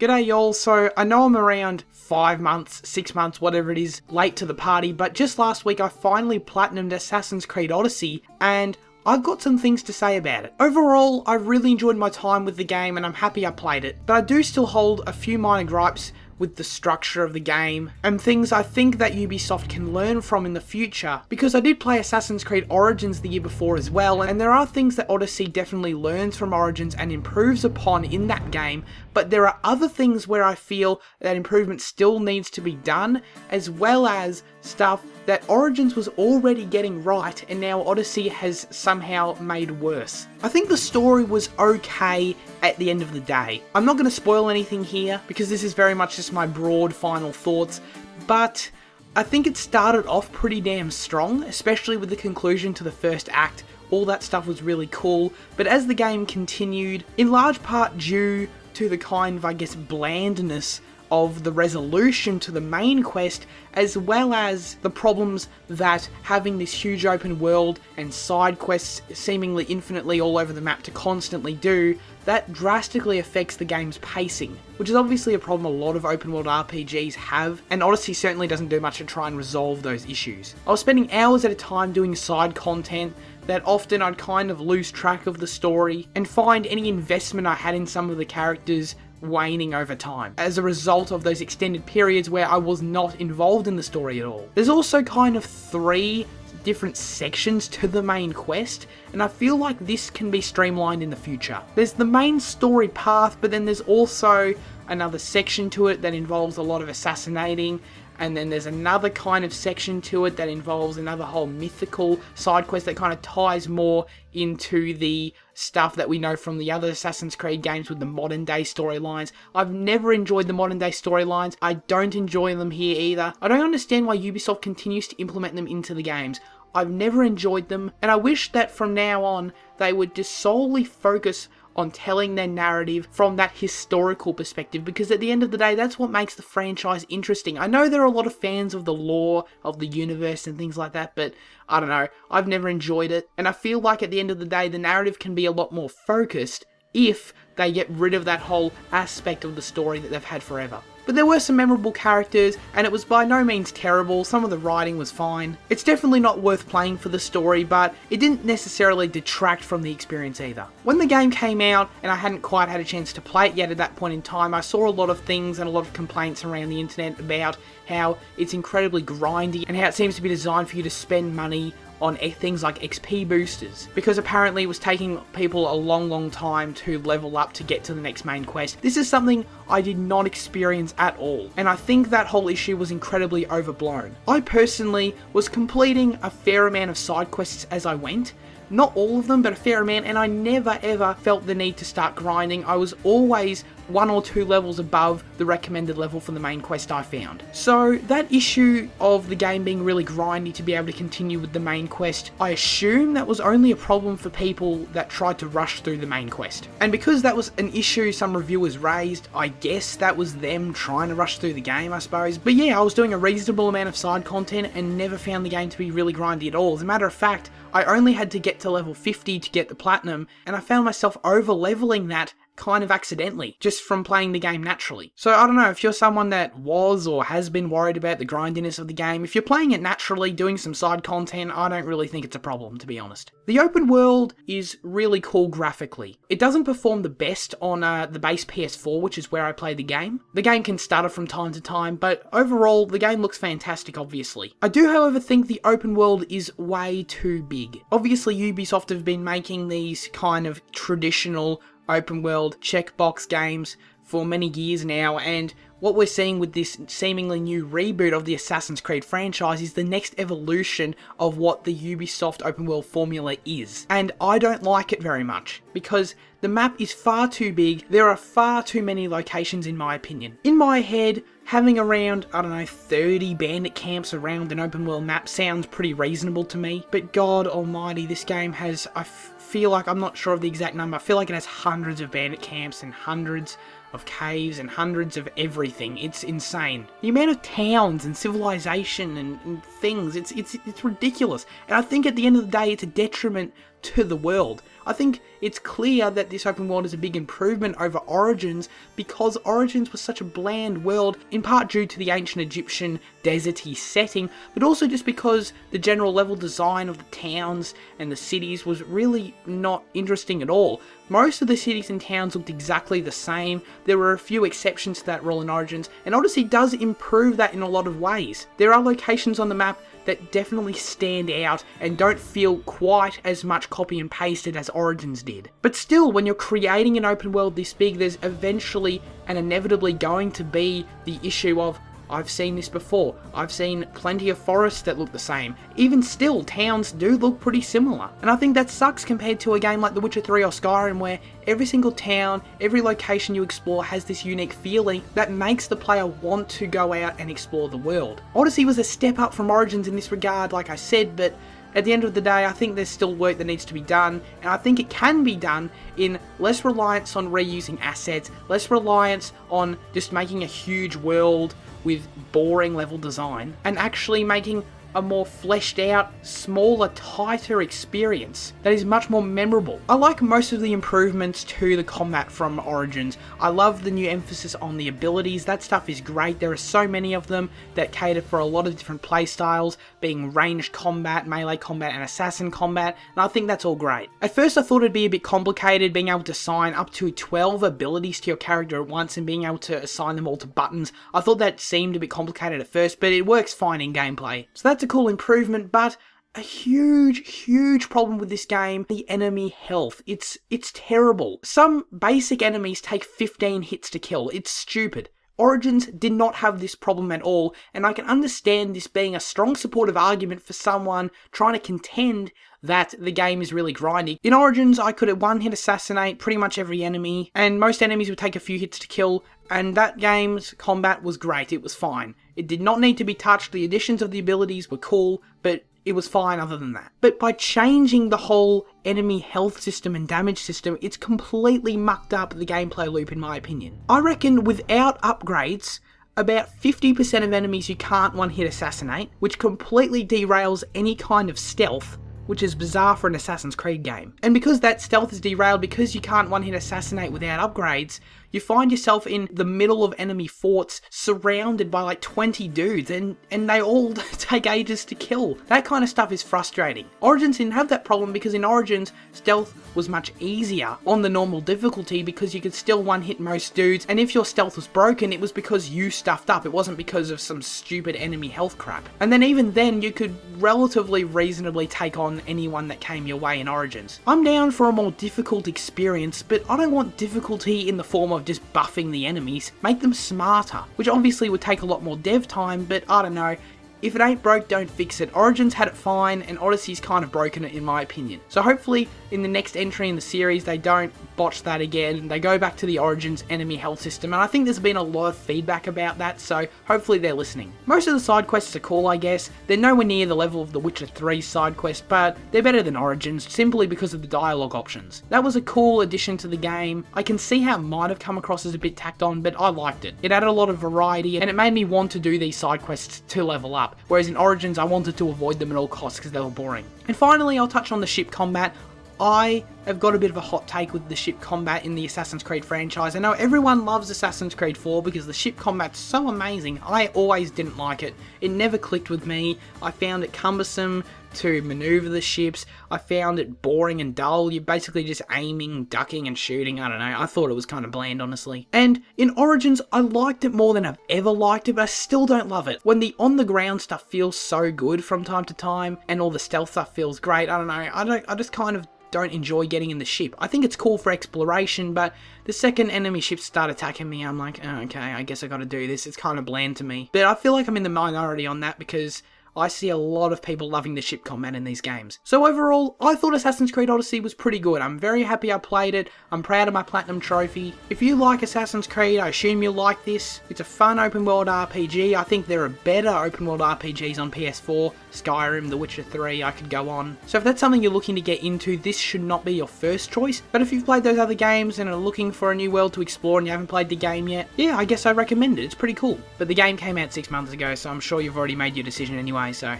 G'day y'all, so I know I'm around 5 months, 6 months, whatever it is, late to the party, but just last week I finally platinumed Assassin's Creed Odyssey, and I've got some things to say about it. Overall, I really enjoyed my time with the game and I'm happy I played it, but I do still hold a few minor gripes with the structure of the game, and things I think that Ubisoft can learn from in the future, because I did play Assassin's Creed Origins the year before as well, and there are things that Odyssey definitely learns from Origins and improves upon in that game, but there are other things where I feel that improvement still needs to be done, as well as stuff that Origins was already getting right and now Odyssey has somehow made worse. I think the story was okay at the end of the day. I'm not going to spoil anything here because this is very much just my broad final thoughts, but I think it started off pretty damn strong, especially with the conclusion to the first act. All that stuff was really cool, but as the game continued, in large part due to the kind of, I guess, blandness of the resolution to the main quest, as well as the problems that having this huge open world and side quests seemingly infinitely all over the map to constantly do, that drastically affects the game's pacing, which is obviously a problem a lot of open world RPGs have, and Odyssey certainly doesn't do much to try and resolve those issues. I was spending hours at a time doing side content that often I'd kind of lose track of the story and find any investment I had in some of the characters waning over time as a result of those extended periods where I was not involved in the story at all. There's also kind of 3 different sections to the main quest, and I feel like this can be streamlined in the future. There's the main story path, but then there's also another section to it that involves a lot of assassinating, and then there's another kind of section to it that involves another whole mythical side quest that kind of ties more into the stuff that we know from the other Assassin's Creed games with the modern day storylines. I've never enjoyed the modern day storylines. I don't enjoy them here either. I don't understand why Ubisoft continues to implement them into the games. I've never enjoyed them, and I wish that from now on they would just solely focus on telling their narrative from that historical perspective, because at the end of the day, that's what makes the franchise interesting. I know there are a lot of fans of the lore, of the universe and things like that, but I don't know, I've never enjoyed it, and I feel like at the end of the day, the narrative can be a lot more focused if they get rid of that whole aspect of the story that they've had forever. But there were some memorable characters, and it was by no means terrible. Some of the writing was fine. It's definitely not worth playing for the story, but it didn't necessarily detract from the experience either. When the game came out, and I hadn't quite had a chance to play it yet at that point in time, I saw a lot of things and a lot of complaints around the internet about how it's incredibly grindy and how it seems to be designed for you to spend money on things like XP boosters, because apparently it was taking people a long time to level up to get to the next main quest. This is something I did not experience at all, and I think that whole issue was incredibly overblown. I personally was completing a fair amount of side quests as I went. Not all of them, but a fair amount, and I never ever felt the need to start grinding. I was always 1 or 2 levels above the recommended level for the main quest I found. So that issue of the game being really grindy to be able to continue with the main quest, I assume that was only a problem for people that tried to rush through the main quest. And because that was an issue some reviewers raised, I guess that was them trying to rush through the game, I suppose. But yeah, I was doing a reasonable amount of side content and never found the game to be really grindy at all. As a matter of fact, I only had to get to level 50 to get the platinum, and I found myself over-leveling that kind of accidentally, just from playing the game naturally. So I don't know, if you're someone that was or has been worried about the grindiness of the game, if you're playing it naturally, doing some side content, I don't really think it's a problem, to be honest. The open world is really cool graphically. It doesn't perform the best on the base PS4, which is where I play the game. The game can stutter from time to time, but overall, the game looks fantastic, obviously. I do, however, think the open world is way too big. Obviously, Ubisoft have been making these kind of traditional open world checkbox games for many years now, and what we're seeing with this seemingly new reboot of the Assassin's Creed franchise is the next evolution of what the Ubisoft open world formula is. And I don't like it very much, because the map is far too big, there are far too many locations in my opinion. In my head, having around, I don't know, 30 bandit camps around an open world map sounds pretty reasonable to me, but God almighty, this game has, I feel like, I'm not sure of the exact number, I feel like it has hundreds of bandit camps and hundreds of caves and hundreds of everything. It's insane. The amount of towns and civilization and things, it's ridiculous. And I think at the end of the day, it's a detriment to the world. I think it's clear that this open world is a big improvement over Origins, because Origins was such a bland world, in part due to the ancient Egyptian deserty setting, but also just because the general level design of the towns and the cities was really not interesting at all. Most of the cities and towns looked exactly the same. There were a few exceptions to that rule in Origins, and Odyssey does improve that in a lot of ways. There are locations on the map that definitely stand out and don't feel quite as much copy and pasted as Origins did. But still, when you're creating an open world this big, there's eventually and inevitably going to be the issue of, I've seen this before. I've seen plenty of forests that look the same. Even still, towns do look pretty similar. And I think that sucks compared to a game like The Witcher 3 or Skyrim, where every single town, every location you explore has this unique feeling that makes the player want to go out and explore the world. Odyssey was a step up from Origins in this regard, like I said, but at the end of the day, I think there's still work that needs to be done, and I think it can be done in less reliance on reusing assets, less reliance on just making a huge world with boring level design, and actually making a more fleshed out, smaller, tighter experience that is much more memorable. I like most of the improvements to the combat from Origins. I love the new emphasis on the abilities. That stuff is great. There are so many of them that cater for a lot of different playstyles, being ranged combat, melee combat, and assassin combat, and I think that's all great. At first I thought it'd be a bit complicated being able to assign up to 12 abilities to your character at once and being able to assign them all to buttons. I thought that seemed a bit complicated at first, but it works fine in gameplay. So that's a cool improvement, but a huge problem with this game, the enemy health. It's terrible. Some basic enemies take 15 hits to kill. It's stupid. Origins did not have this problem at all, and I can understand this being a strong supportive argument for someone trying to contend that the game is really grindy. In Origins, I could one-hit assassinate pretty much every enemy, and most enemies would take a few hits to kill, and that game's combat was great. It was fine. It did not need to be touched. The additions of the abilities were cool, but it was fine other than that. But by changing the whole enemy health system and damage system, it's completely mucked up the gameplay loop, in my opinion. I reckon without upgrades, about 50% of enemies you can't one-hit assassinate, which completely derails any kind of stealth, which is bizarre for an Assassin's Creed game. And because that stealth is derailed, because you can't one-hit assassinate without upgrades, you find yourself in the middle of enemy forts, surrounded by like 20 dudes, and they all take ages to kill. That kind of stuff is frustrating. Origins didn't have that problem, because in Origins, stealth was much easier on the normal difficulty, because you could still one-hit most dudes, and if your stealth was broken, it was because you stuffed up. It wasn't because of some stupid enemy health crap. And then even then, you could relatively reasonably take on anyone that came your way in Origins. I'm down for a more difficult experience, but I don't want difficulty in the form of just buffing the enemies. Make them smarter, which obviously would take a lot more dev time, but I don't know. If it ain't broke, don't fix it. Origins had it fine, and Odyssey's kind of broken it, in my opinion. So hopefully, in the next entry in the series, they don't botch that again. They go back to the Origins enemy health system, and I think there's been a lot of feedback about that, so hopefully they're listening. Most of the side quests are cool, I guess. They're nowhere near the level of The Witcher 3 side quest, but they're better than Origins, simply because of the dialogue options. That was a cool addition to the game. I can see how it might have come across as a bit tacked on, but I liked it. It added a lot of variety, and it made me want to do these side quests to level up. Whereas in Origins, I wanted to avoid them at all costs because they were boring. And finally, I'll touch on the ship combat. I have got a bit of a hot take with the ship combat in the Assassin's Creed franchise. I know everyone loves Assassin's Creed 4 because the ship combat's so amazing. I always didn't like it. It never clicked with me. I found it cumbersome to maneuver the ships. I found it boring and dull. You're basically just aiming, ducking and shooting. I don't know. I thought it was kind of bland, honestly. And in Origins, I liked it more than I've ever liked it, but I still don't love it. When the on-the-ground stuff feels so good from time to time, and all the stealth stuff feels great, I don't know. I just kind of don't enjoy getting in the ship. I think it's cool for exploration, but the second enemy ships start attacking me, I'm like, oh, okay, I guess I gotta do this. It's kind of bland to me. But I feel like I'm in the minority on that, because I see a lot of people loving the ship combat in these games. So overall, I thought Assassin's Creed Odyssey was pretty good. I'm very happy I played it. I'm proud of my Platinum Trophy. If you like Assassin's Creed, I assume you'll like this. It's a fun open world RPG. I think there are better open world RPGs on PS4. Skyrim, The Witcher 3, I could go on. So if that's something you're looking to get into, this should not be your first choice. But if you've played those other games and are looking for a new world to explore and you haven't played the game yet, yeah, I guess I recommend it. It's pretty cool. But the game came out 6 months ago, so I'm sure you've already made your decision anyway, so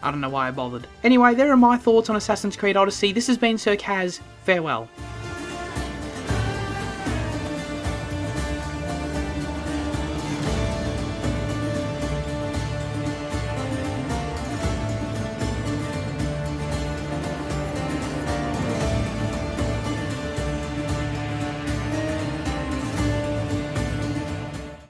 I don't know why I bothered. Anyway, there are my thoughts on Assassin's Creed Odyssey. This has been SirCazz. Farewell.